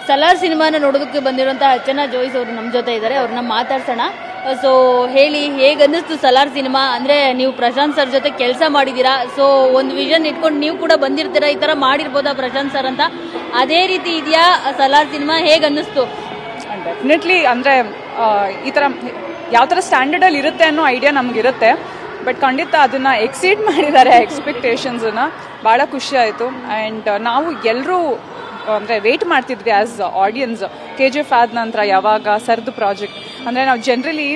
ಸಲಾರ್ ಸಿನಿಮಾನ ನೋಡೋದಕ್ಕೆ ಬಂದಿರುವಂತ ಅರ್ಚನಾ ಜೋಯಿಸ್ ಅವರು ನಮ್ಮ ಜೊತೆ ಇದ್ದಾರೆ. ಅವ್ರನ್ನ ಮಾತಾಡ್ಸೋಣ. ಸೊ ಹೇಳಿ, ಹೇಗೆ ಅನ್ನಿಸ್ತು ಸಲಾರ್ ಸಿನಿಮಾ? ಅಂದ್ರೆ ನೀವು ಪ್ರಶಾಂತ್ ಸರ್ ಜೊತೆ ಕೆಲಸ ಮಾಡಿದೀರಾ, ಸೊ ಒಂದು ವಿಷನ್ ಇಟ್ಕೊಂಡು ನೀವು ಕೂಡ ಬಂದಿರ್ತೀರಾ, ಈ ತರ ಮಾಡಿರ್ಬೋದಾ ಪ್ರಶಾಂತ್ ಸರ್ ಅಂತ, ಅದೇ ರೀತಿ ಇದೆಯಾ ಸಲಾರ್ ಸಿನಿಮಾ? ಹೇಗೆ ಅನ್ನಿಸ್ತು? ಡೆಫಿನೆಟ್ಲಿ ಅಂದರೆ ಈ ಥರ ಯಾವ ಥರ ಸ್ಟ್ಯಾಂಡರ್ಡಲ್ಲಿ ಇರುತ್ತೆ ಅನ್ನೋ ಐಡಿಯಾ ನಮಗಿರುತ್ತೆ. ಬಟ್ ಖಂಡಿತ ಅದನ್ನು ಎಕ್ಸೀಡ್ ಮಾಡಿದ್ದಾರೆ ಎಕ್ಸ್ಪೆಕ್ಟೇಷನ್ಸನ್ನು. ಭಾಳ ಖುಷಿ ಆಯಿತು. ಆ್ಯಂಡ್ ನಾವು ಎಲ್ಲರೂ ಅಂದರೆ ವೆಯ್ಟ್ ಮಾಡ್ತಿದ್ವಿ ಆ್ಯಸ್ ಆಡಿಯನ್ಸ್. KGF ಆದ ನಂತರ ಯಾವಾಗ ಸರ್ದು ಪ್ರಾಜೆಕ್ಟ್ ಅಂದರೆ ನಾವು ಜನರಲಿ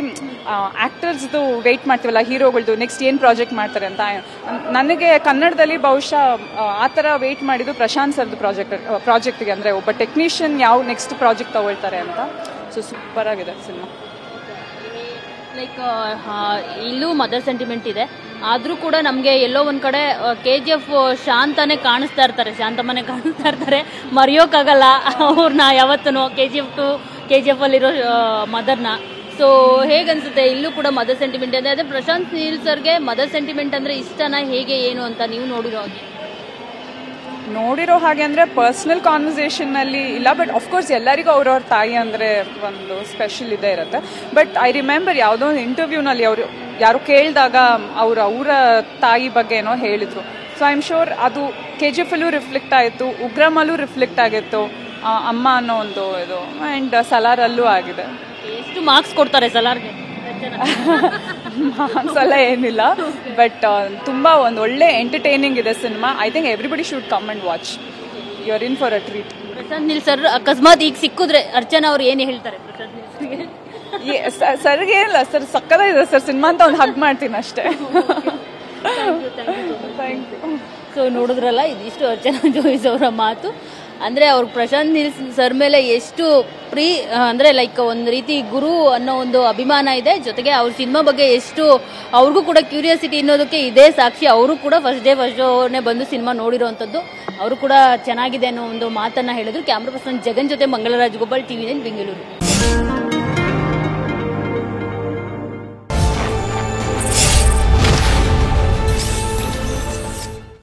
ಆ್ಯಕ್ಟರ್ಸ್ದು ವೆಯ್ಟ್ ಮಾಡ್ತೀವಲ್ಲ, ಹೀರೋಗಳ್ದು ನೆಕ್ಸ್ಟ್ ಏನು ಪ್ರಾಜೆಕ್ಟ್ ಮಾಡ್ತಾರೆ ಅಂತ. ನನಗೆ ಕನ್ನಡದಲ್ಲಿ ಬಹುಶಃ ಆ ಥರ ವೆಯ್ಟ್ ಮಾಡಿದ್ದು ಪ್ರಶಾಂತ್ ಸರ್ದು ಪ್ರಾಜೆಕ್ಟ್ಗೆ, ಅಂದರೆ ಒಬ್ಬ ಟೆಕ್ನಿಷಿಯನ್ ಯಾವ ನೆಕ್ಸ್ಟ್ ಪ್ರಾಜೆಕ್ಟ್ ತಗೊಳ್ತಾರೆ ಅಂತ. ಸೊ ಸೂಪರ್ ಆಗಿದೆ ಸಿನಿಮಾ. ಲೈಕ್ ಇಲ್ಲೂ ಮದರ್ ಸೆಂಟಿಮೆಂಟ್ ಇದೆ, ಆದರೂ ಕೂಡ ನಮಗೆ ಎಲ್ಲೋ ಒಂದು ಕಡೆ KGF ಶಾಂತನೇ ಕಾಣಿಸ್ತಾ ಇರ್ತಾರೆ, ಮರೆಯೋಕ್ಕಾಗಲ್ಲ ಅವ್ರನ್ನ ಯಾವತ್ತೂ. KGF ಅಲ್ಲಿರೋ ಮದರ್ನ. ಸೊ ಹೇಗನ್ಸುತ್ತೆ ಇಲ್ಲೂ ಕೂಡ ಮದರ್ ಸೆಂಟಿಮೆಂಟ್ ಇದೆ? ಅದೇ ಪ್ರಶಾಂತ್ ನೀಲ್ ಸರ್ಗೆ ಮದರ್ ಸೆಂಟಿಮೆಂಟ್ ಅಂದರೆ ಇಷ್ಟನಾ, ಹೇಗೆ ಏನು ಅಂತ ನೀವು ನೋಡಿರೋ ಹಾಗೆ ಅಂದರೆ ಪರ್ಸ್ನಲ್ ಕಾನ್ವರ್ಸೇಷನ್ನಲ್ಲಿ ಇಲ್ಲ. ಬಟ್ ಅಫ್ಕೋರ್ಸ್ ಎಲ್ಲರಿಗೂ ಅವ್ರವ್ರ ತಾಯಿ ಅಂದರೆ ಒಂದು ಸ್ಪೆಷಲ್ ಇದೇ ಇರುತ್ತೆ. ಬಟ್ ಐ ರಿಮೆಂಬರ್ ಯಾವುದೋ ಒಂದು ಇಂಟರ್ವ್ಯೂನಲ್ಲಿ ಅವರು ಯಾರು ಕೇಳಿದಾಗ ಅವರ ತಾಯಿ ಬಗ್ಗೆ ಏನೋ ಹೇಳಿದರು. ಸೊ ಐ ಆಮ್ ಶೋರ್ ಅದು KGF ಅಲ್ಲೂ ರಿಫ್ಲೆಕ್ಟ್ ಆಯಿತು, ಉಗ್ರಮಲ್ಲೂ ರಿಫ್ಲೆಕ್ಟ್ ಆಗಿತ್ತು, ಅಮ್ಮ ಅನ್ನೋ ಒಂದು ಇದು. ಆ್ಯಂಡ್ ಸಲಾರಲ್ಲೂ ಆಗಿದೆ. ಎಷ್ಟು ಮಾರ್ಕ್ಸ್ ಕೊಡ್ತಾರೆ ಸಲಾರ್ಗೆ? ಮಾರ್ಕ್ಸ್ ಎಲ್ಲ ಏನಿಲ್ಲ, ಬಟ್ ತುಂಬ ಒಂದು ಒಳ್ಳೆ ಎಂಟರ್ಟೈನಿಂಗ್ ಇದೆ cinema. I think everybody should come and watch. You are in for a treat. Prashanth Neel sir ಅಕಸ್ಮಾತ್ ಈಗ ಸಿಕ್ಕಿದ್ರೆ ಅರ್ಚನಾ ಅವ್ರು ಏನು ಹೇಳ್ತಾರೆ ಪ್ರಶಾಂತ್ ನೀಲ್ ಸರ್ಗೆ? ಏನಿಲ್ಲ ಸರ್, ಸಕ್ಕದಾಗಿದೆ ಸರ್ ಸಿನಿಮಾ ಅಂತ ಒಂದು ಹಗ್ ಮಾಡ್ತೀನಿ ಅಷ್ಟೇ. Thank you. ಸೊ ನೋಡಿದ್ರಲ್ಲ, ಇದಿಷ್ಟು ಅರ್ಚನಾ ಜೋಯಿಸ್ ಅವರ ಮಾತು. ಅಂದರೆ ಅವ್ರು ಪ್ರಶಾಂತ್ ನೀಲ್ ಸರ್ ಮೇಲೆ ಎಷ್ಟು ಅಂದರೆ ಲೈಕ್ ಒಂದು ರೀತಿ ಗುರು ಅನ್ನೋ ಒಂದು ಅಭಿಮಾನ ಇದೆ. ಜೊತೆಗೆ ಅವ್ರ ಸಿನಿಮಾ ಬಗ್ಗೆ ಎಷ್ಟು ಅವ್ರಿಗೂ ಕೂಡ ಕ್ಯೂರಿಯಾಸಿಟಿ ಅನ್ನೋದಕ್ಕೆ ಇದೇ ಸಾಕ್ಷಿ. ಅವರು ಕೂಡ ಫಸ್ಟ್ ಡೇನೇ ಬಂದು ಸಿನಿಮಾ ನೋಡಿರೋವಂಥದ್ದು. ಅವರು ಕೂಡ ಚೆನ್ನಾಗಿದೆ ಅನ್ನೋ ಒಂದು ಮಾತನ್ನು ಹೇಳಿದ್ರು. ಕ್ಯಾಮ್ರಾ ಪರ್ಸನ್ ಜಗನ್ ಜೊತೆ ಮಂಗಳರಾಜ್ ಗೋಪಾಲ್, TV9 ಬೆಂಗಳೂರು.